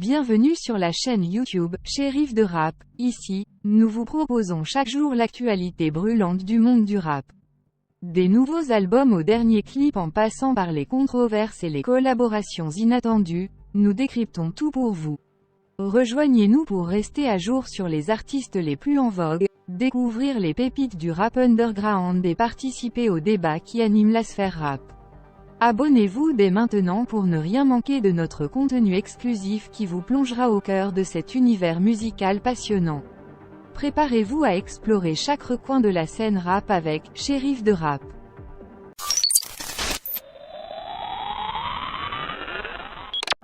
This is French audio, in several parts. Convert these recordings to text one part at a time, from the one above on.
Bienvenue sur la chaîne YouTube, Shérif de Rap. Ici, nous vous proposons chaque jour l'actualité brûlante du monde du rap. Des nouveaux albums aux derniers clips en passant par les controverses et les collaborations inattendues, nous décryptons tout pour vous. Rejoignez-nous pour rester à jour sur les artistes les plus en vogue, découvrir les pépites du rap underground et participer au débat qui anime la sphère rap. Abonnez-vous dès maintenant pour ne rien manquer de notre contenu exclusif qui vous plongera au cœur de cet univers musical passionnant. Préparez-vous à explorer chaque recoin de la scène rap avec Shérif de Rap.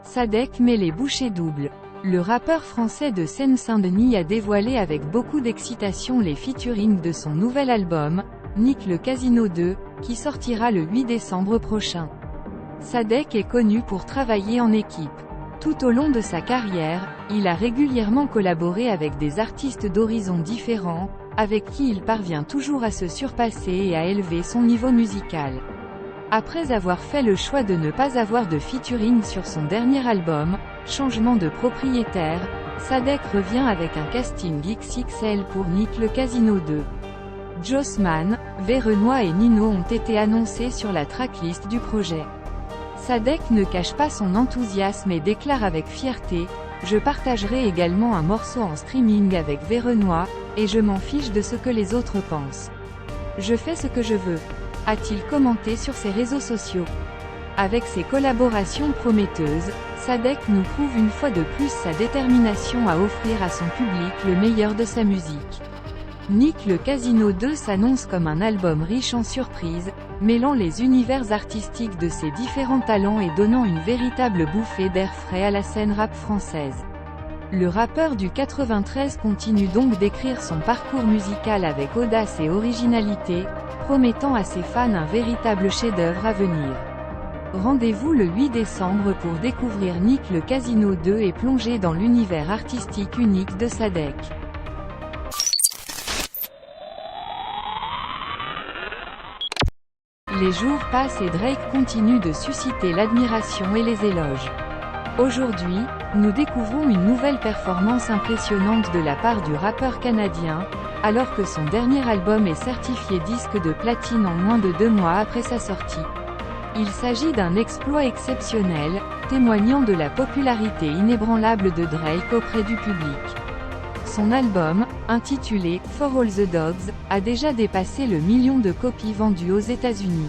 Sadek met les bouchées doubles. Le rappeur français de Seine-Saint-Denis a dévoilé avec beaucoup d'excitation les featurings de son nouvel album, Nick le Casino 2, qui sortira le 8 décembre prochain. Sadek est connu pour travailler en équipe. Tout au long de sa carrière, il a régulièrement collaboré avec des artistes d'horizons différents, avec qui il parvient toujours à se surpasser et à élever son niveau musical. Après avoir fait le choix de ne pas avoir de featuring sur son dernier album, Changement de propriétaire, Sadek revient avec un casting XXL pour Nick le Casino 2. Jossman, Verenois et Nino ont été annoncés sur la tracklist du projet. Sadek ne cache pas son enthousiasme et déclare avec fierté « Je partagerai également un morceau en streaming avec Verenois, et je m'en fiche de ce que les autres pensent. Je fais ce que je veux », a-t-il commenté sur ses réseaux sociaux. Avec ses collaborations prometteuses, Sadek nous prouve une fois de plus sa détermination à offrir à son public le meilleur de sa musique. Nick le Casino 2 s'annonce comme un album riche en surprises, mêlant les univers artistiques de ses différents talents et donnant une véritable bouffée d'air frais à la scène rap française. Le rappeur du 93 continue donc d'écrire son parcours musical avec audace et originalité, promettant à ses fans un véritable chef-d'œuvre à venir. Rendez-vous le 8 décembre pour découvrir Nick le Casino 2 et plonger dans l'univers artistique unique de Sadek. Les jours passent et Drake continue de susciter l'admiration et les éloges. Aujourd'hui, nous découvrons une nouvelle performance impressionnante de la part du rappeur canadien, alors que son dernier album est certifié disque de platine en moins de 2 mois après sa sortie. Il s'agit d'un exploit exceptionnel, témoignant de la popularité inébranlable de Drake auprès du public. Son album, intitulé « For All the Dogs », a déjà dépassé le million de copies vendues aux États-Unis.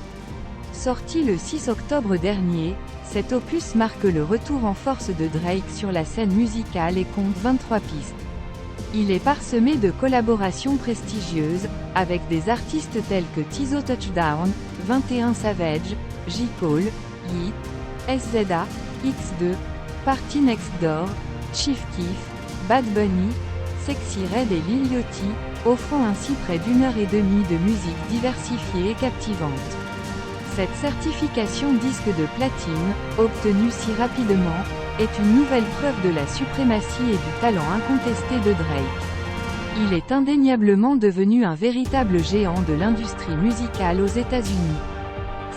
Sorti le 6 octobre dernier, cet opus marque le retour en force de Drake sur la scène musicale et compte 23 pistes. Il est parsemé de collaborations prestigieuses, avec des artistes tels que Tizo Touchdown, 21 Savage, J. Cole, Yeat, SZA, X2, Party Next Door, Chief Keef, Bad Bunny, Sexy Red et Lil Yachty, offrant ainsi près d'1 heure et demie de musique diversifiée et captivante. Cette certification disque de platine, obtenue si rapidement, est une nouvelle preuve de la suprématie et du talent incontesté de Drake. Il est indéniablement devenu un véritable géant de l'industrie musicale aux États-Unis.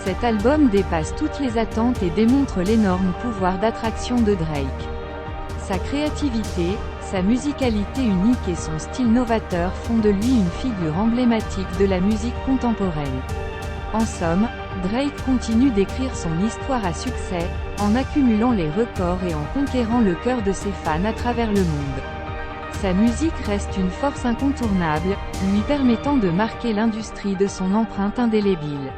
Cet album dépasse toutes les attentes et démontre l'énorme pouvoir d'attraction de Drake. Sa créativité, sa musicalité unique et son style novateur font de lui une figure emblématique de la musique contemporaine. En somme, Drake continue d'écrire son histoire à succès, en accumulant les records et en conquérant le cœur de ses fans à travers le monde. Sa musique reste une force incontournable, lui permettant de marquer l'industrie de son empreinte indélébile.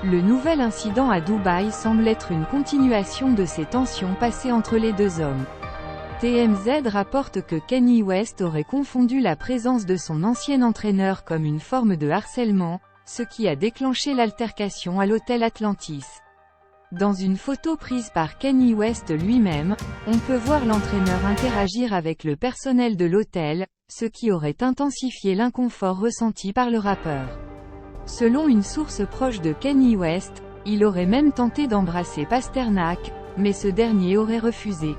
Le nouvel incident à Dubaï semble être une continuation de ces tensions passées entre les deux hommes. TMZ rapporte que Kanye West aurait confondu la présence de son ancien entraîneur comme une forme de harcèlement, ce qui a déclenché l'altercation à l'hôtel Atlantis. Dans une photo prise par Kanye West lui-même, on peut voir l'entraîneur interagir avec le personnel de l'hôtel, ce qui aurait intensifié l'inconfort ressenti par le rappeur. Selon une source proche de Kanye West, il aurait même tenté d'embrasser Pasternak, mais ce dernier aurait refusé.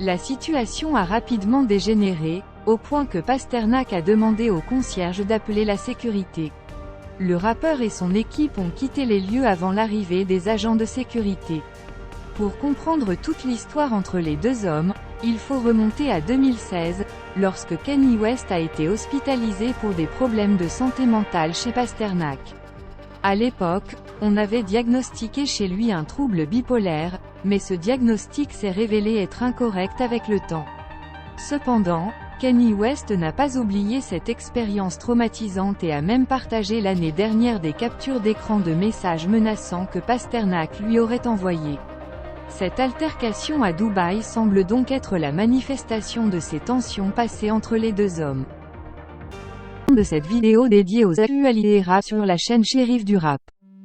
La situation a rapidement dégénéré, au point que Pasternak a demandé au concierge d'appeler la sécurité. le rappeur et son équipe ont quitté les lieux avant l'arrivée des agents de sécurité. Pour comprendre toute l'histoire entre les deux hommes, il faut remonter à 2016, lorsque Kanye West a été hospitalisé pour des problèmes de santé mentale chez Pasternak. À l'époque, on avait diagnostiqué chez lui un trouble bipolaire, mais ce diagnostic s'est révélé être incorrect avec le temps. Cependant, Kanye West n'a pas oublié cette expérience traumatisante et a même partagé l'année dernière des captures d'écran de messages menaçants que Pasternak lui aurait envoyés. Cette altercation à Dubaï semble donc être la manifestation de ces tensions passées entre les deux hommes. De cette vidéo dédiée aux actualités rap sur la chaîne Shérif du Rap.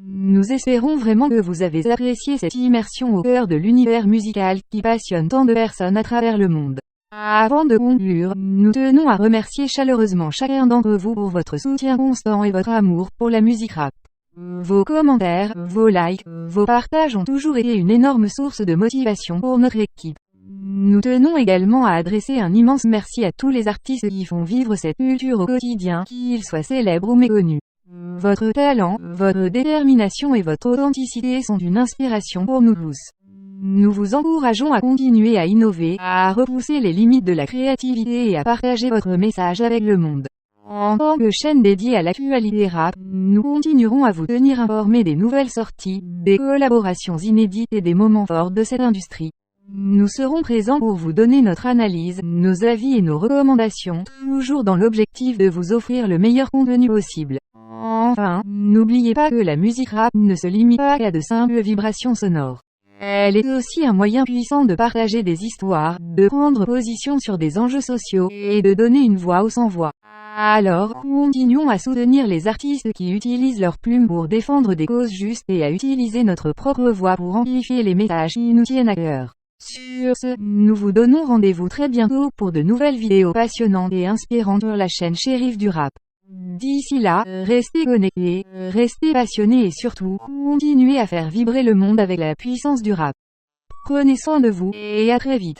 Nous espérons vraiment que vous avez apprécié cette immersion au cœur de l'univers musical qui passionne tant de personnes à travers le monde. Avant de conclure, nous tenons à remercier chaleureusement chacun d'entre vous pour votre soutien constant et votre amour pour la musique rap. Vos commentaires, vos likes, vos partages ont toujours été une énorme source de motivation pour notre équipe. Nous tenons également à adresser un immense merci à tous les artistes qui font vivre cette culture au quotidien, qu'ils soient célèbres ou méconnus. Votre talent, votre détermination et votre authenticité sont une inspiration pour nous tous. Nous vous encourageons à continuer à innover, à repousser les limites de la créativité et à partager votre message avec le monde. En tant que chaîne dédiée à l'actualité rap, nous continuerons à vous tenir informés des nouvelles sorties, des collaborations inédites et des moments forts de cette industrie. Nous serons présents pour vous donner notre analyse, nos avis et nos recommandations, toujours dans l'objectif de vous offrir le meilleur contenu possible. Enfin, n'oubliez pas que la musique rap ne se limite pas à de simples vibrations sonores. Elle est aussi un moyen puissant de partager des histoires, de prendre position sur des enjeux sociaux, et de donner une voix aux sans-voix. Alors, continuons à soutenir les artistes qui utilisent leurs plumes pour défendre des causes justes et à utiliser notre propre voix pour amplifier les messages qui nous tiennent à cœur. Sur ce, nous vous donnons rendez-vous très bientôt pour de nouvelles vidéos passionnantes et inspirantes sur la chaîne Shérif du Rap. D'ici là, restez connectés, restez passionnés et surtout, continuez à faire vibrer le monde avec la puissance du rap. Prenez soin de vous, et à très vite.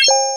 You